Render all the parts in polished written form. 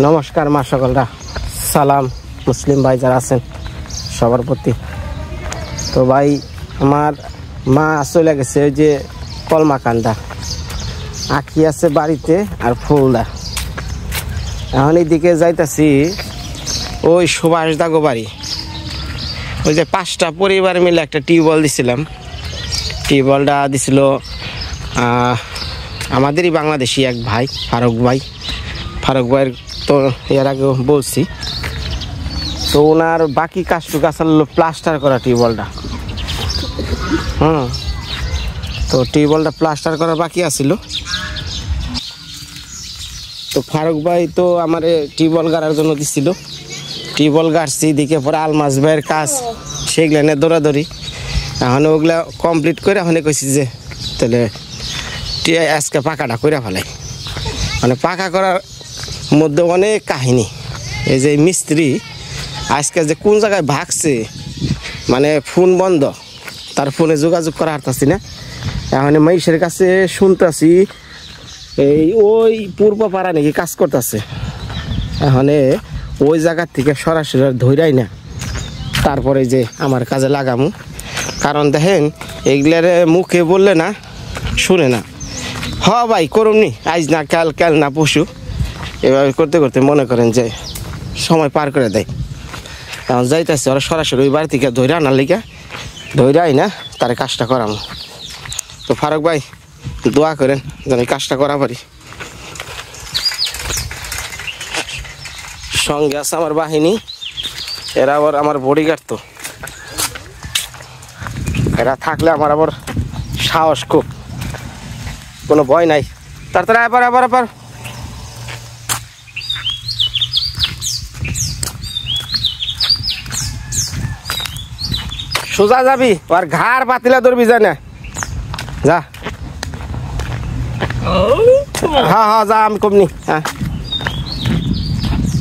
নমস্কার মা সকলরা, সালাম মুসলিম ভাই যারা আছেন সবার প্রতি। তো ভাই আমার মা চলে গেছে ওই যে কলমাকান্দা, আখি আছে বাড়িতে আর ফুলদা। এখন এইদিকে যাইতাছি ওই সুভাষ দাগো বাড়ি। ওই যে 5টা পরিবার মিলে একটা টিউবওয়েল দিছিলাম, টিউবওয়েলটা দিছিল আমাদেরই বাংলাদেশি এক ভাই ফারুক ভাইয়ের তো এর আগেও বলছি। তো ওনার বাকি কাজটুকু আসলে প্লাস্টার করা টিউবওয়েলটা। তো টিউবওয়েলটা প্লাস্টার করা বাকি আছিল। তো ফারুক ভাই তো আমার টিউবওয়েল গাড়ার জন্য দিছিল, টিউবওয়েল গাড়ছি। দিকে পরে আলমাস ভাইয়ের কাজ সেগুলো নিয়ে দৌড়াদৌড়ি। এখন ওগুলা কমপ্লিট করে এখন কইছি যে তাহলে আজকে পাকাটা করে ফেলাই। মানে পাকা করার মধ্যে অনেক কাহিনী। এই যে মিস্ত্রি আজকে যে কোন জায়গায় ভাগছে, মানে ফোন বন্ধ, তার ফোনে যোগাযোগ করা হারতাছি না। এখন মাইশের কাছে শুনতেছি এই ওই পূর্ব পাড়া নাকি কাজ করতেছে। এখন ওই জায়গার থেকে সরাসরি ধৈরাই না, তারপরে যে আমার কাজে লাগামু। কারণ দেখেন এগুলার মুখে বললে না শুনে না। হ ভাই করুমনি, আজ না কাল না পশু, এভাবে করতে করতে মনে করেন যে সময় পার করে দেয়। এখন যাইতেছে ওরা সরাসরি ওই বাড়ি থেকে ধৈরা আনার লিগা, ধৈরাই না তার কাজটা করামু। তো ফারুক ভাই দোয়া করেন যেন এই কাজটা করা পারি। সঙ্গে আছে আমার বাহিনী, এরা আবার আমার বডিগার্ড। তো এরা থাকলে আমার আবার সাহস খুব, কোনো ভয় নাই। তাড়াতাড়ি আবার সোজা যাবি, আর ঘাড় পাতিলা ধরবি যায় না, যা। হ্যাঁ যা, আমি কমনি। হ্যাঁ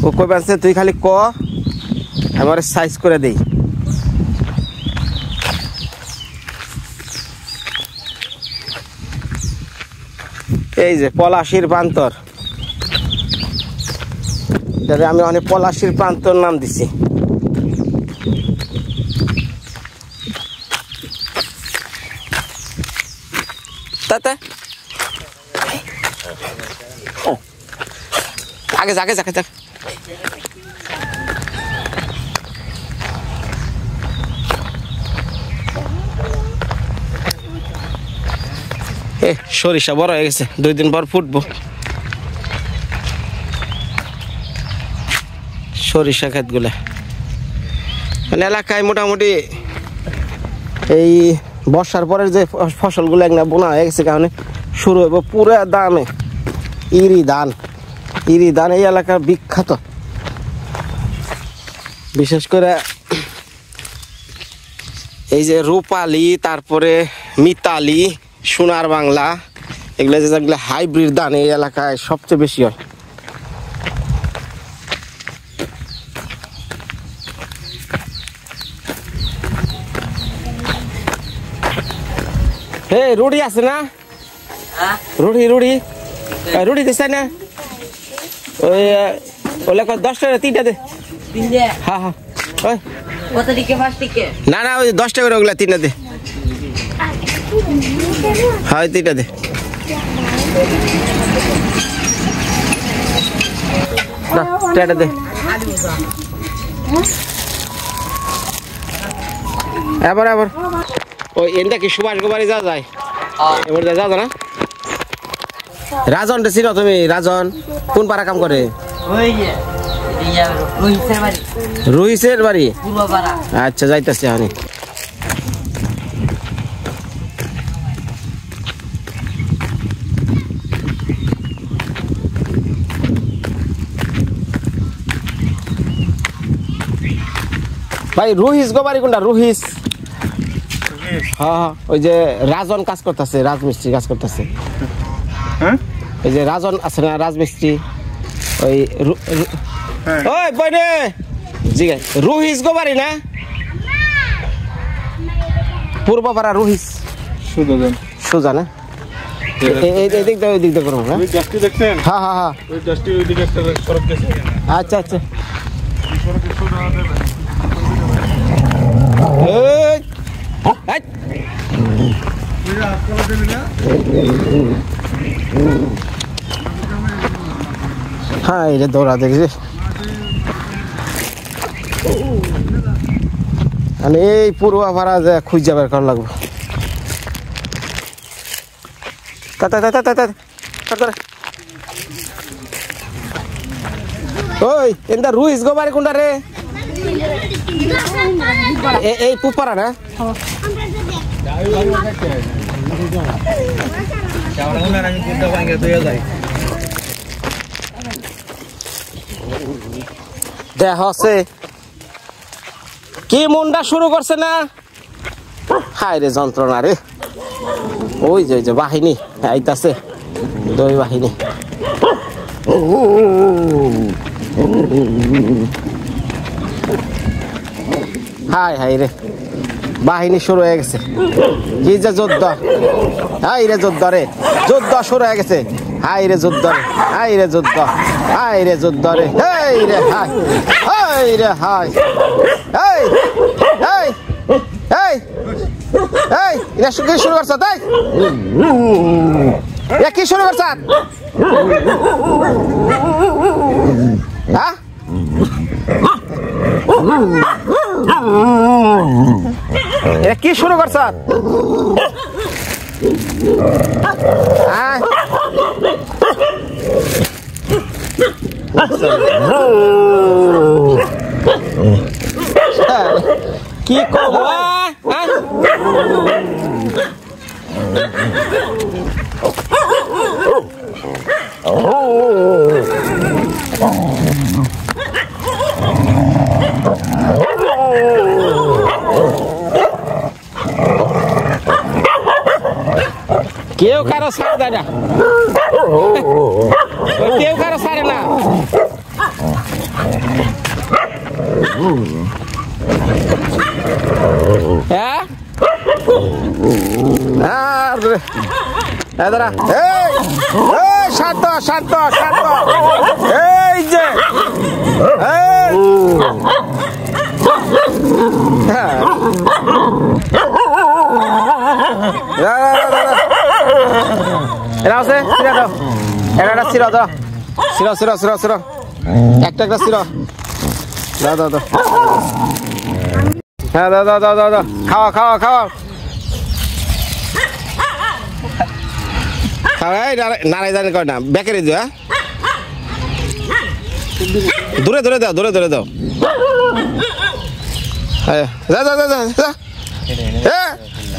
ও কবে আছে তুই খালি ক, আমার সাইজ করে দেই। এই যে পলাশির প্রান্তর, আমি অনেক পলাশির প্রান্তর নাম দিছি। তাতে আগে যাকে সরিষা বড় হয়ে গেছে, 2 দিন পর ফুটবো। সরিষা ক্ষেত গুলা মানে এলাকায় মোটামুটি এই বর্ষার পরের যে ফসলগুলো একটা বোনা হয়ে গেছে, কারণে শুরু হইব পুরা দামে ইরি ধান এই এলাকার বিখ্যাত। বিশেষ করে এই যে রূপালি, তারপরে মিতালি, সোনার বাংলা, এগুলো যেগুলো হাইব্রিড ধান এই এলাকায় সবচেয়ে বেশি হয়। হে রুটি আছে না? রুটি দিচ্ছে না? ওই ওলে 10 টাকা 3টা দে। হ্যাঁ ওই না ওই 10 টাকা করে ওগুলা 3টা দে। হ্যাঁ 3টা দে। টাটা দে। এবার ওই এনটা কি সুভাষ গোবারি যাওয়া যায়? এবার যাওয়া যায় না? রাজন চিনো তুমি? রাজন কোন পাড়া কাম করে? রুহিসের বাড়ি। আচ্ছা যাইতেছি আমি। ভাই রুহিস গোবারি কোনটা? রুহিস? হ্যাঁ ওই যে রাজন কাজ করতেছে, রাজমিস্ত্রি কাজ করতেছে। ওই যে রাজন আছে না, রাজমিস্ত্রি। ওই ওই বইনে জি রুহিস গোবারি না? পূর্বপাড়া রুহিস সুজা না? এদিক দিয়ে ওই দিক দিয়ে করবো হ্যাঁ ওই গাছটি দেখছেন হ্যাঁ হ্যাঁ হ্যাঁ ওই গাছটি ওই দিকে একটা সড়ক গেছে আচ্ছা আচ্ছা এই সড়কে সোজা যাবে এই এই ওই আজকাল দেবে না হ্যাঁ এটা দৌড়া দেখছি মানে এই পুরো ভাড়া যে খুঁজে বের করা লাগবে ওই এন্দা রুইস গোবারে কোনটা রে এই পুপারা না দেখ হচ্ছে কি মুন্ডা শুরু করছে না হায় রে যন্ত্রণা রে ওই যে বাহিনী আইতাছে দুই বাহিনী হায় হায় রে বাহিনী শুরু হয়ে গেছে কি যে যুদ্ধ হাই রে যুদ্ধ রে যুদ্ধ শুরু হয়ে গেছে হাই রে যুদ্ধ রে হাই রে যুদ্ধ হাই রে যুদ্ধ রে এই রে হাই হাই রে হাই এই এই এই এই এটা কি শুরু করছ তাই এটা কি শুরু করছ হ্যাঁ এটা কি শুরু করছ কি করবো কেউ কারো সার দেয় না কেউ কারো সারে না হ্যাঁ শান্ত শান্ত শান্ত এই যে এরা আছে সিরা দাও একটা সিরা দাও সিরা সিরা সিরা সিরা একটা সিরা দাও দাও দাও হ্যাঁ দাও দাও দাও দাও দাও খাওয়া খাওয়া খাওয়া খাওয়া নারাই জানি কয় না বেকারি দিও হ্যাঁ দূরে দূরে দাও দূরে দূরে দাও যা যা যা যা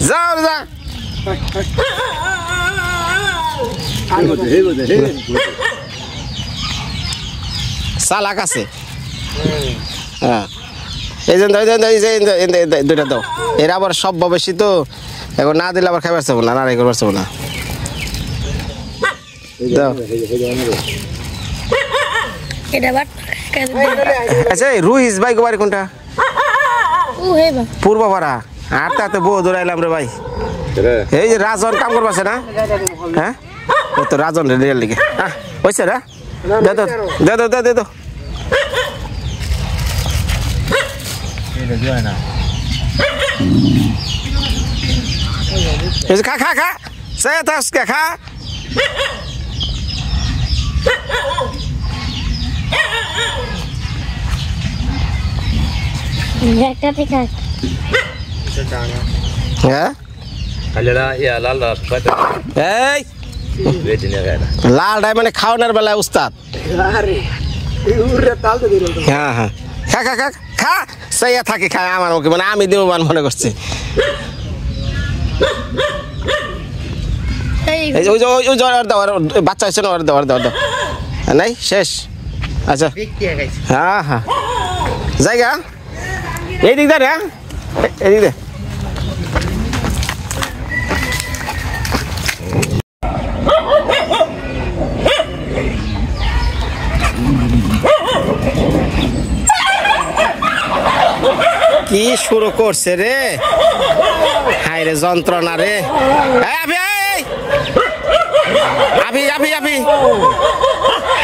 যাও যা চালাক আছে হ্যাঁ এই জন্য দুইটা দাও এরা আবার সব বেশি তো এখন না দিলে আবার খাইবার চাবো না নারাই করবার চাবো না দাও আচ্ছা রুইস ভাই গোবারি কোনটা পূর্ব পাড়া আর তাতে বউ দৌড়াইলাম রে ভাই এই যে রাজন কাম করবাছে না হ্যাঁ ও তো রাজন রেডিয়ার লিগে হ্যাঁ হয়েছে রে দে দে দে দে দে দে খা খা খা সে তাসকে খা হ্যাঁ লাল ডাই মানে খাওয়ানোর বেলায় উস্তাদ হ্যাঁ হ্যাঁ খা খা খা খা সেইয়া থাকে খায় আমার ওকে মানে আমি দেববান মনে করছি বাচ্চা হয়েছে না ওর দাও দাও নাই শেষ আচ্ছা হ্যাঁ হ্যাঁ জায়গা এই দিক দে হ্যাঁ এই দিক দে কি শুরু করছে রে হায় রে যন্ত্রণা রে যাবি যাবি যাবি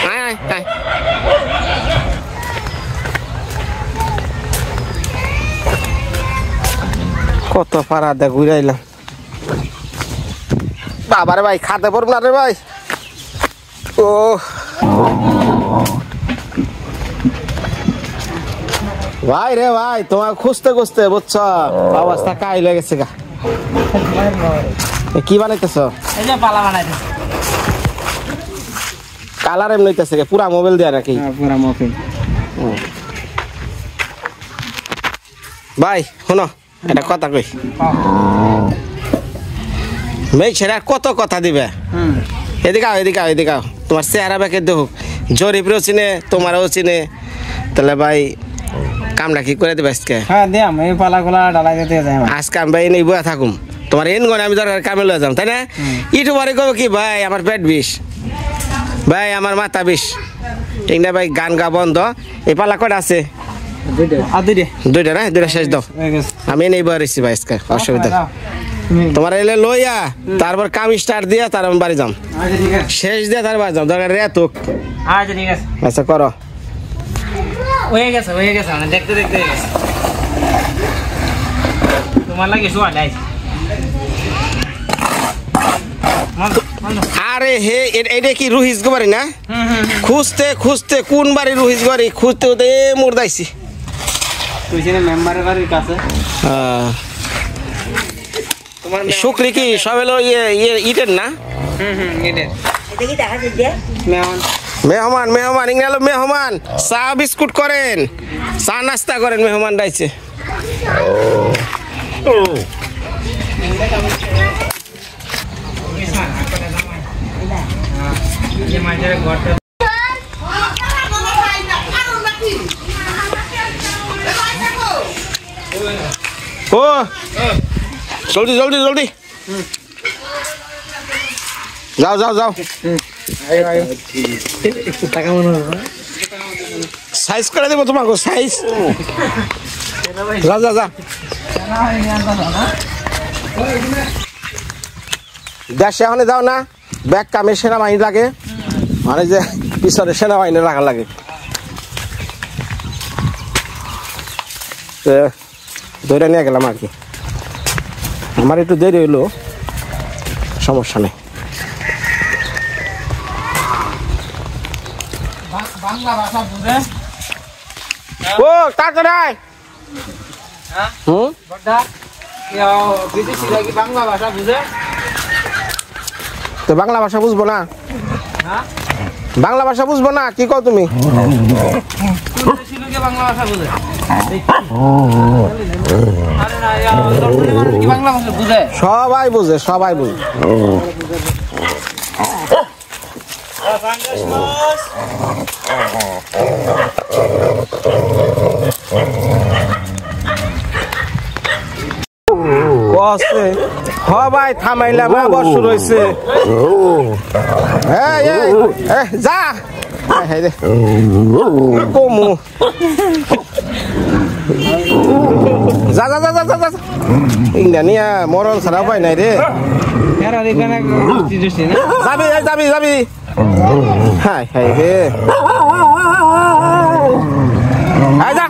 আয় আয় আয় কত পারা দে ঘুরে আইলাম বাবারে ভাই খাতে পড়ব না রে ভাই ও ভাই রে ভাই তোমার খুঁজতে খুঁজতে বুঝছ অবস্থা কাই লেগেছে গা কি বানাইতেছ এই যে পালা বানাইতেছে কালার এমনি হইতেছে পুরা মোবাইল দেয়া নাকি পুরা মফিন ভাই শোনো এটা কথা কই মেয়ে ছেড়া কত কথা দিবে এদিকে আও এদিকে আও এদিকে আও তোমার চেহারা ব্যাকে দেখুক জরিপেও চিনে তোমারও চিনে তাহলে ভাই কামটা কি করে দিবে আজকে হ্যাঁ দিয়াম এই পালাগুলা ডালাই দিতে যাই আজকে আমি ভাই নেই বয়া থাকুম তোমার এন গনে আমি দরকার কামে লয়ে যাম তাই না ইউটিউবারে কব কি ভাই আমার পেট বিষ ভাই আমার মাথা বিষ ঠিক না ভাই গান গা বন্ধ এই পালা কটা আছে দুইটা না দুইটা শেষ দাও আমি নেই বয়া রয়েছি ভাই আজকে অসুবিধা তোমার এলে লইয়া তারপর কাম স্টার্ট দিয়া তার আমি বাড়ি যাম শেষ দিয়ে তার বাড়ি যাম দরকার রে তো আচ্ছা ঠিক আছে আচ্ছা করো হয়ে গেছে মানে দেখতে দেখতে হয়ে গেছে তোমার লাগে শোয়া নাই আরে হে এটা কি রুহিস গোবারি না খুঁজতে খুঁজতে কোন বাড়ি রুহিস বাড়ি খুঁজতে খুঁজতে মুরদাইছি তুই যে মেম্বারের বাড়ির কাছে শুক্রি কি সব এলো ইটের না এদের মেহমান মেহমান ইংরেলো মেহমান চা বিস্কুট করেন চা নাস্তা করেন মেহমান ডাইছে ও জলদি জলদি জলদি যাও যাও যাও সাইজ করে দেবো তোমাকে সাইজ যা যা যা দেশে এখন যাও না ব্যাগ কামে সেনাবাহিনী লাগে মানে যে পিছনে সেনাবাহিনী রাখা লাগে ধরে নিয়ে গেলাম আর কি আমার একটু দেরি হইলো সমস্যা নেই বাংলা ভাষা বুঝে ও তাড়াতাড়ি হুম বড়দা বিদেশি লাগি বাংলা ভাষা বুঝে তো বাংলা ভাষা বুঝবো না হ্যাঁ বাংলা ভাষা বুঝবো না কি কও তুমি বিদেশি লোকে বাংলা ভাষা বুঝে আরে না কি বাংলা ভাষা বুঝে সবাই বুঝে সবাই বুঝে সবাই থামাইলাম আবার শুরু হয়েছে যা কমু যা যা যা যা যা ইন্ডিয়া মরণ ছাড়া পাই নাই রে যাবি যাবি যাবি হাই হাই রে যা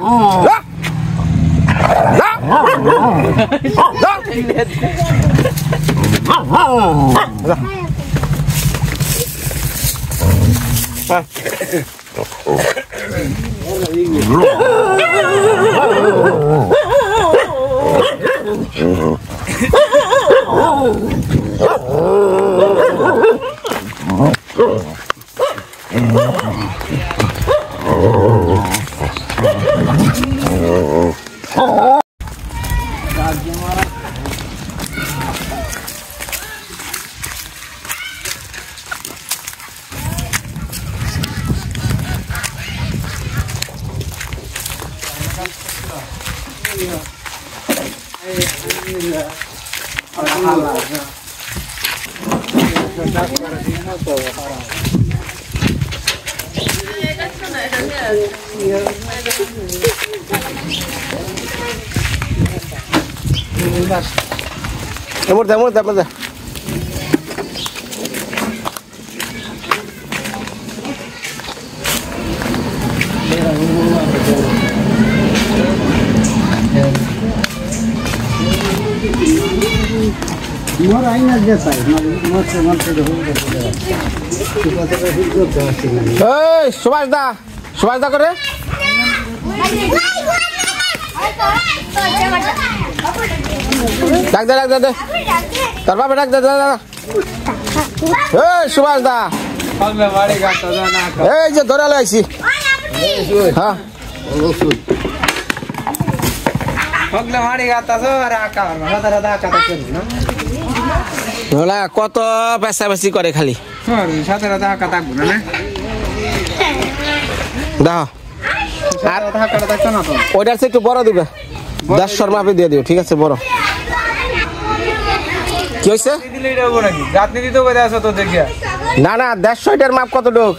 এমর দে মোর আইনা যে চাই মোর থেকে হুল করে সুপাতে হুল করতে আসছে এই সুভাষ দা করে ডাক দে তোর বাবা ডাক দে এই সুভাষ দা পাগলা মারি গাতা না এই যে ধরে লাইছি হ্যাঁ পাগলা মারি গাতা তো আর আকা রাদা আকা করি না ওলা কত পেশাবেশি করে খালি সাথে রাদা আকা থাকবো না দাও আর রাদা আকা থাকতো না তো ওইটার চেয়ে একটু বড় দিবে 10 মাপে দিয়ে দিও ঠিক আছে বড় কি হয়েছে দিলে এটা হবে নাকি রাতনি দিতে কই আসো তো দেখিয়া না 150 এটার মাপ কত ঢোক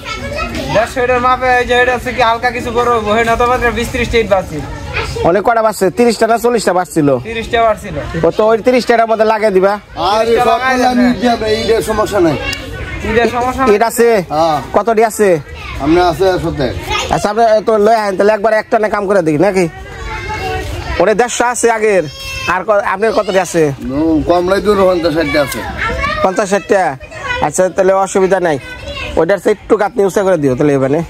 150 এর মাপে এই যে এটা আছে কি হালকা কিছু করব হয় না তো মাত্র 20-30 স্টেট বাসি অনেক কটা বাজছে 30টা না 40টা বাজছিল 30টা বাড়ছিল ও তো ওই 30টার মধ্যে লাগিয়ে দিবা আর সকল আমি যাবে এই সমস্যা নাই তিনটা সমস্যা এটা আছে হ্যাঁ কতটি আছে আমরা আছে সতে আচ্ছা আপনি তো লয়ে আইন তাহলে একবার একটা না কাম করে দেখি নাকি ওরে 150 আছে আগের আর আপনার কতটি আছে কমলাই দূর 50-60 আছে 50-60টা আচ্ছা তাহলে অসুবিধা নাই ওইটার চেয়ে একটু গাঁথনি উঁচা করে দিও তাহলে এবারে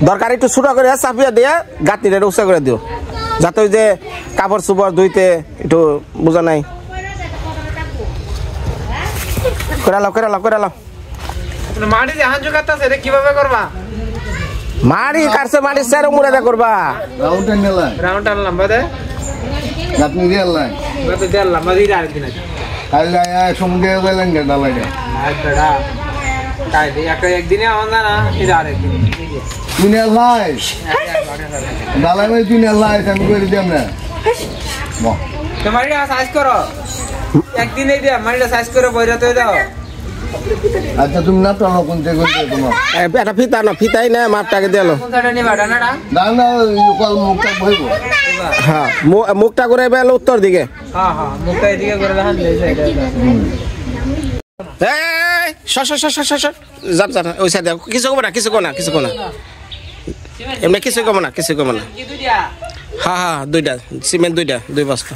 দরকার একটু ছোট করে চাপিয়ে দিয়ে গাঁথনিটা উঁচা করে দিও যাতে ওই যে কাপড় চোপড় ধুইতে একটু বোঝা নাই করে লাও মাটি যে হাত জোগাতে আছে এটা কিভাবে করবা মারি কাটছে মাটি সেরো মুড়ে করবা রাউন্ডে নেলাই রাউন্ড আনলাম বাদে আপনি দিয়ালাই বাদে দিলাম বাদে আর দিন আছে কাল আয় সমুদ্রে গেলেন গে ডালাইটা আচ্ছা তাই দি একদিনে আওনা না এটা আরেকদিন তুই লাই ডালাই মানে তুই লাই আমি করে দিলাম না বাহ তোমারটা সাইজ করো একদিনে দিয়া মারিটা সাইজ করে বইরাতে দাও আচ্ছা তুমি না তো কোন থেকে তোমার এটা ফিতাই না মাপটাকে দিলো কোন সাইডে নিবা ডানাটা না না কল মুখটা বইব হ্যাঁ মুখটা করে বেল উত্তর দিকে হ্যাঁ মুখটা এদিকে করে দেখান এই সাইডে এই সর যাব ওই সাইডে কিছু কব না এমনি কিছু কব না কি দুইটা হ্যাঁ দুইটা সিমেন্ট দুই বস্তা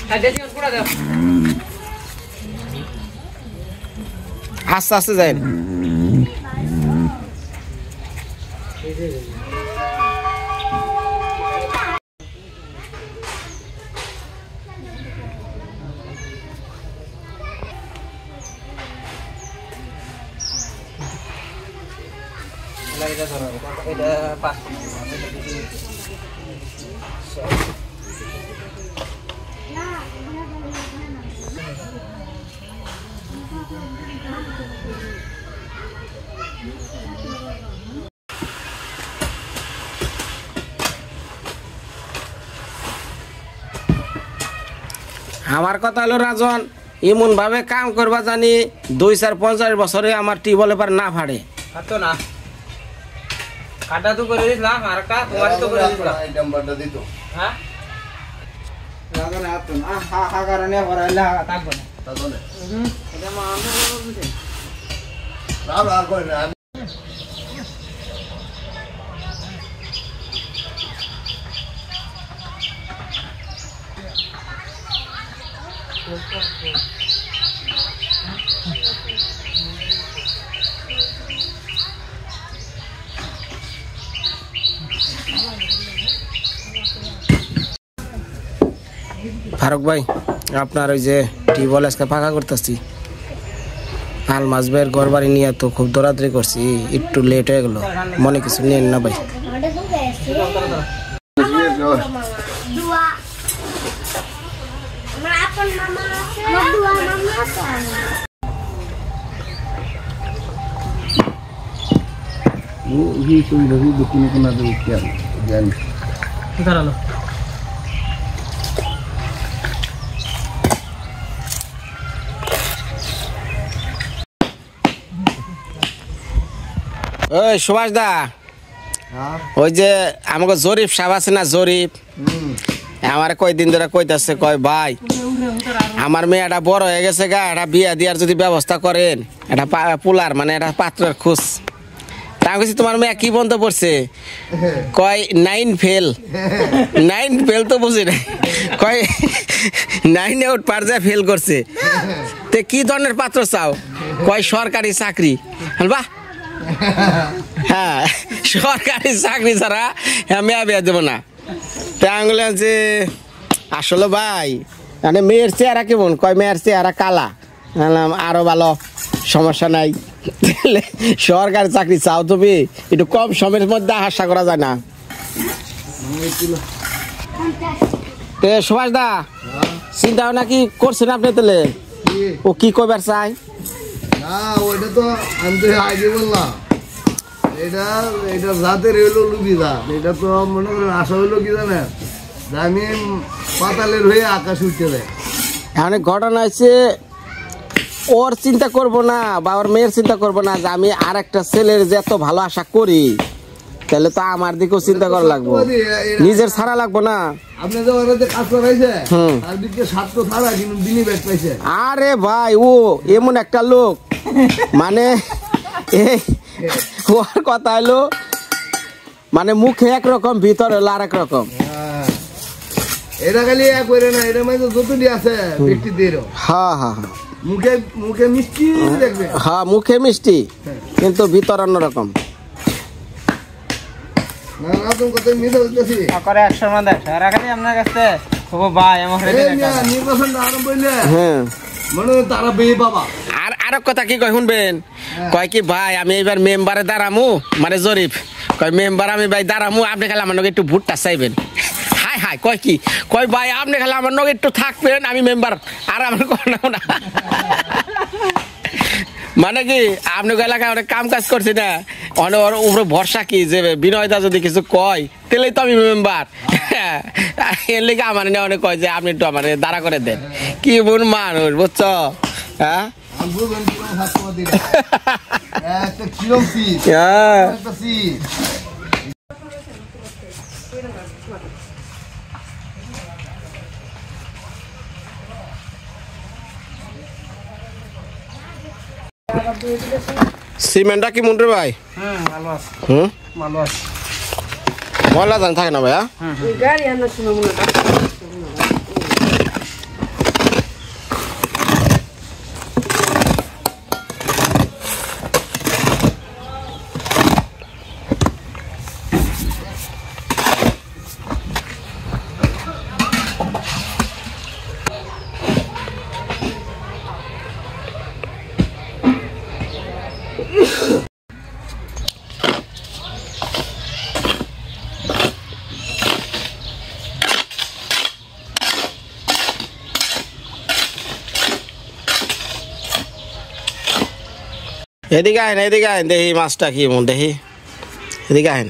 সাইডে দিয়ে পুরা দাও আস্তে যায় এটা ধরো এটা পাস আমার কথা হলো রাজন এমন ভাবে কাম করবা জানি 2-4-50 বছরে আমার টিউবওয়েল এবার না ফাড়ে তো না কাটা তো করে দিলাম আর কা তোমার তো করে দিলাম এই নাম্বারটা দিত হ্যাঁ লাগা না তো হা কারণে হরাইলা থাকবে না তাহলে এটা মা আমরা বলতে আর কই না ফারুক ভাই আপনার ওই যে টিউবওয়েল আজকে ফাঁকা করতেছি আলমাস ভাইয়ের ঘর বাড়ি নিয়ে তো খুব দৌড়াদৌড়ি করছি একটু লেট হয়ে গেল মনে কিছু নেন না ভাই দাঁড়ালো ওই সুভাষ দা ওই যে আমাকে জরিফ সাহেব আছে না জরিফ আমার কয়দিন ধরে কইতাছে কয় ভাই আমার মেয়েটা বড় হয়ে গেছে গা এটা বিয়া দিয়ার যদি ব্যবস্থা করেন এটা পোলার মানে এটা পাত্রের খোঁজ তা আমি বলছি তোমার মেয়ে কি বন্ধ পড়ছে? কয় 9 ফেল। 9 ফেল তো বুঝি না, কয় 9 আউট পারজা ফেল করছে। তে কি ধরনের পাত্র চাও? কয় সরকারি চাকরি। বাহ, হ্যাঁ সরকারি চাকরি ছাড়া হ্যাঁ মেয়া বিয়া দেবো না। তা আমি বললাম যে আসলে ভাই মানে মেয়ের চেহারা কেমন? কয় মেয়ের চেহারা কালা। বললাম আরো ভালো, সমস্যা নাই। সরকারি চাকরি চাও তুমি, একটু কম সময়ের মধ্যে আশা করা যায় না। সুভাষ দা চিন্তা ভাবনা কি করছেন আপনি? তাহলে ও কি কবার চাই? না ওইটা তো আমি তো আগে বললাম, এটা এটা রাতের হইলো লুবিদা। এটা তো মনে করেন আশা হইলো কি জানেন, যে আমি পাতালের হয়ে আকাশ উঠতে দেয়। এখন ঘটনা হচ্ছে ওর চিন্তা করব না বা ওর মেয়ের চিন্তা করব না যে আমি আর একটা ছেলের যে এত ভালো আশা করি, তাহলে তো আমার দিকেও চিন্তা করা লাগবো, নিজের ছাড়া লাগবো না। আপনি যে ওরা যে কাজ করাইছে তার দিকে স্বার্থ ছাড়া কিন্তু দিনই ব্যাগ পাইছে। আরে ভাই ও এমন একটা লোক, মানে ওর কথা হলো মানে মুখে একরকম ভিতরে হলো আরেক রকম। এটা খালি এক করে না, এটা মানে যতটি আছে ব্যক্তি দিয়ে হ্যাঁ হ্যাঁ হ্যাঁ মুখে মুখে মিষ্টি দেখবে। হ্যাঁ মুখে মিষ্টি কিন্তু ভিতর অন্যরকম। না না তুমি কত মিথ্যা বলতেছি করে 100 মান দেখ আর খালি আপনার কাছে ও ভাই আমার নির্বাচনটা আরম্ভ হইলে হ্যাঁ মানে তারা বেয়ে বাবা। আর আরো কথা কি কয় শুনবেন? কয় কি ভাই আমি এবার মেম্বারে দাঁড়ামু, মানে জরিফ কয় মেম্বার আমি ভাই দাঁড়ামু, আপনি খালি আমার নগে একটু ভোটটা চাইবেন। হাই হাই কয় কি কয় ভাই আপনি খালি আমার নগে একটু থাকবেন, আমি মেম্বার আর আমার কোনো না। মানে কি আপনি এলাকায় অনেক কাম কাজ করছি না, অনেক ওর উপরে ভরসা কি যে বিনয়দা যদি কিছু কয় তাহলেই তো আমি মেম্বার। এর লেগে আমার অনেক কয় যে আপনি একটু আমার দাঁড়া করে দেন। কি বোন মানুষ বুঝছো? হ্যাঁ একটা কিরম সিট, একটা সিট। সিমেন্টটা কি মন রে ভাই? ভালো আছে হুম ভালো আছে। ময়লা জান থাকে না ভাইয়া? গাড়ি আনার সময় মনে হয় এদিকে আহেন, এদিকে আহেন, দেখি মাছটা কি মন দেখি, এদিকে আহেন।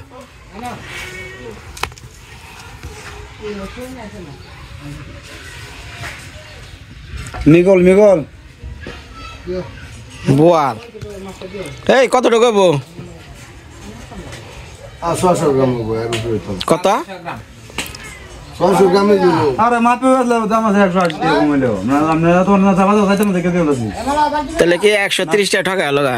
মিগল মিগল বোয়াল এই কতটুকু বো? 600 গ্রাম হবে এর উপরে তো কত? 600 গ্রামে দিল। আরে মাপে আসলে দাম আছে 180 টাকা কমাইলো না আমরা তো না চাবা তো খাইতে না দেখে দিলাছি। তাহলে কি 130 টাকা ঠকা হলো গা?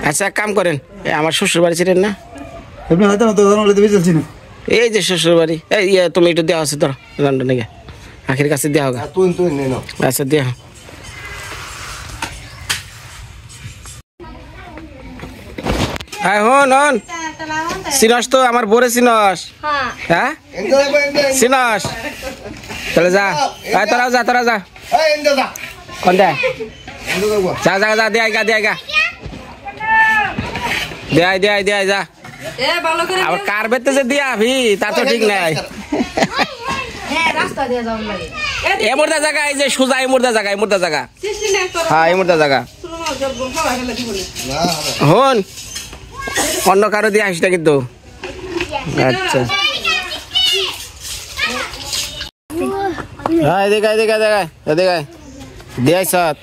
আচ্ছা এক কাম করেন, আমার শ্বশুর বাড়ি ছিলেন না, আপনি হয়তো না তো জানো বলে দিবেছি না। এই যে শ্বশুর বাড়ি, এই তুমি একটু দেওয়া আছে তোর লন্ডন নাকি আখির কাছে দেওয়া হোক। তুই তুই নে না। আচ্ছা দেওয়া। হ্যাঁ হন হন, চিনস তো আমার বোরে চিনস? হ্যাঁ চিনস? তাহলে যা, তোরাও যা, তোরা যা। এই এন্ডা যা। কোন দে? এন্ডা যাবো। যা যা যা, দিয়ে আইগা, দিয়ে আইগা, দিয়ে আই, দিয়ে আই, যা। এ ভালো করে আবার কার বেতে যে দিয়া আবি তা তো ঠিক নাই। হ্যাঁ রাস্তা দিয়ে যাও লাগে এ মুর্দা জায়গা, এই যে সোজা এই মুর্দা জায়গা, এই মুর্দা জায়গা, সৃষ্টি না তোর হ্যাঁ এই মুর্দা জায়গা। শুনো না জব খাওয়া গেলে কি বলে না হন অন্য কারো দিয়ে আসিস না কিন্তু। আচ্ছা হ্যাঁ এদিকে এদিকে এদিকে এদিকে দিয়াই সত,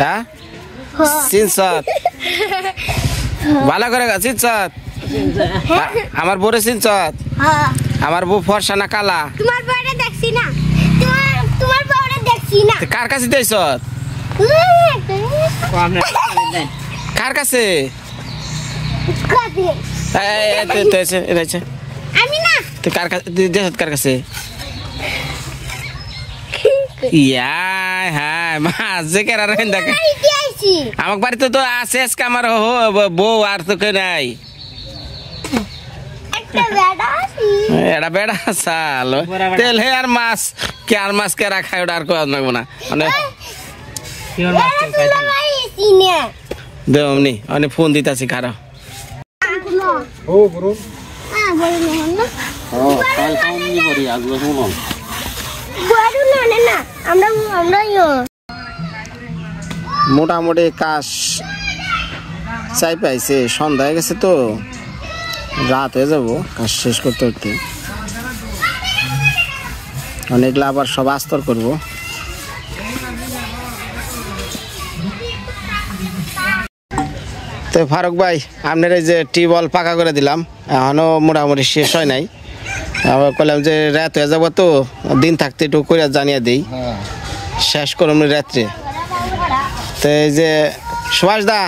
হ্যাঁ সিনসত ভালো করে গা সিনসত। আমার বোরে সিনসত, আমার বউ ফর্সা না কালা? তোমার বউটা দেখছি না, তোমার বউটা দেখছি না। কার কাছে দিয়েছত? কার কাছে? কাছে আমি না তুই কার কাছে কার কাছে ইয়া হ্যাঁ মাছ যে কেরা রাখেন দেখে বাড়িতে আইছি আমার বাড়িতে তো আছে আজকে আমার বউ আর তো কেউ নাই একটা বেড়া আছি এটা বেড়া সাল তেল হে আর মাছ কে আর মাছ কে রাখায় ওটা আর কোয়া লাগবো না মানে বেড়া তুলা আইছি না দেবনি মানে ফোন দিতেছি খারাপ ও গুরু বড় না কাল কাউনি করি আজকে শুনো বড় না আমরা মোটামুটি কাজ চাই পাইছে সন্ধ্যা হয়ে গেছে তো রাত হয়ে যাবো কাজ শেষ করতে করতে অনেকগুলো আবার সব আস্তর করবো তো ফারুক ভাই আপনার এই যে টিউবওয়েল পাকা করে দিলাম এখনও মোটামুটি শেষ হয় নাই আবার বললাম যে রাত হয়ে যাবো তো দিন থাকতে একটু করে জানিয়ে দিই হ্যাঁ শেষ করুন রাত্রে তো এই যে সুভাষ দা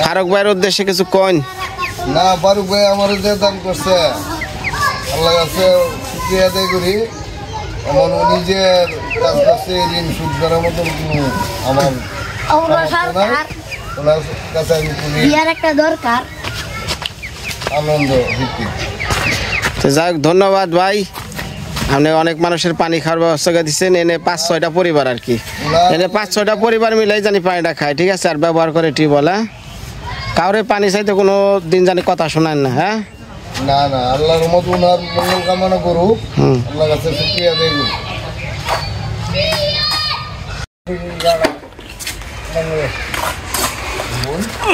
ফারুক ভাইয়ের উদ্দেশ্যে কিছু কইন না ফারুক ভাই আমার যে দান করছে আল্লাহ কাছে শুকরিয়া আদায় করি এমন উনি যে কাজ করছে ঋণ সুদ করার মতন কোনো আমার সরকার ওনার কাছে আমি খুবই বিয়ার একটা দরকার আনন্দ ভিত্তি তো যাই হোক ধন্যবাদ ভাই আপনি অনেক মানুষের পানি খাওয়ার ব্যবস্থা করে দিচ্ছেন এনে 5-6টা পরিবার আর কি এনে 5-6টা পরিবার মিলাই জানি পানিটা খায় ঠিক আছে আর ব্যবহার করে টিউবওয়েল হ্যাঁ কাউরে পানি চাইতে কোনো দিন জানি কথা শোনান না হ্যাঁ না না আল্লাহর মত ওনার মঙ্গল কামনা করুক হুম আল্লাহ কাছে শুকরিয়া আদায় করি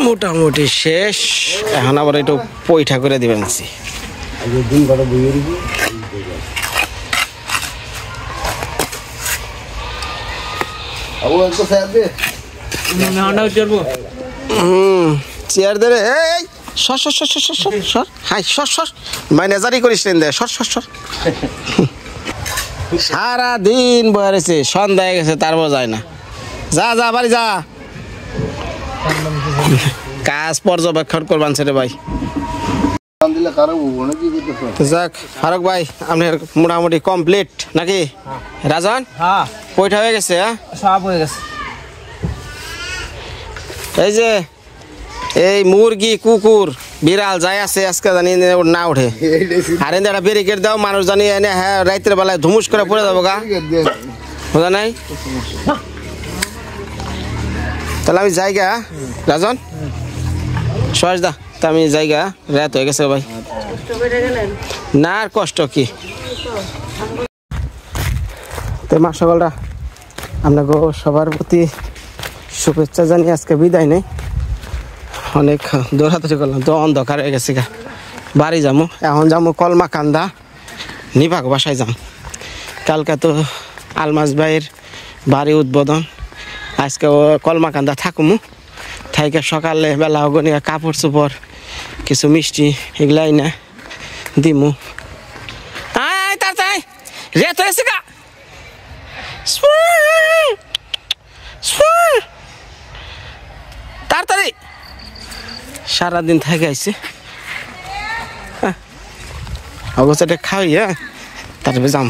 মোটামুটি শেষ এখন আবার একটু পয়ঠা করে দিবেন আবু একটু স্যার দে চেয়ার দে রে এই সর সর সর সর সর সর হাই সর সর ম্যানেজারই করিস দে সর সর সর সারাদিন বয়ে রয়েছে সন্ধ্যা হয়ে গেছে তারপর যায় না যা যা বাড়ি যা কাজ পর্যবেক্ষণ করবান রে ভাই দিলে কারো বলবো না কি করতে তো যাক ফারুক ভাই আপনার মোটামুটি কমপ্লিট নাকি রাজন হ্যাঁ পয়ঠা হয়ে গেছে হ্যাঁ সব হয়ে গেছে এই যে এই মুরগি কুকুর বিড়াল যাই আছে আজকে জানি না উঠে আর এনে একটা ব্যারিকেড দাও মানুষ জানি এনে হ্যাঁ রাত্রের বেলায় ধুমুস করে পড়ে যাবো গা বোঝা নাই তাহলে আমি যাইগা রাজন সহজ দা তা আমি যাইগা রাত হয়ে গেছে ভাই না আর কষ্ট কি তো মা সকলরা আপনাকে সবার প্রতি শুভেচ্ছা জানিয়ে আজকে বিদায় নেই অনেক দৌড়াদৌড়ি করলাম তো অন্ধকার হয়ে গেছে গা বাড়ি যাবো এখন যাবো কলমাকান্দা নিভাগ বাসায় যাম কালকে তো আলমাস ভাইয়ের বাড়ি উদ্বোধন আজকে ও কলমাকান্দা থাকুমু থাইকে সকালে বেলা অগনিয়া কাপড় চোপড় কিছু মিষ্টি এগুলাই না দিমু আয় তার তাই রেত হয়েছে গা তাড়াতাড়ি সারাদিন থাকে আইছে অবস্থাটা খাওয়াই হ্যাঁ তারপরে যাম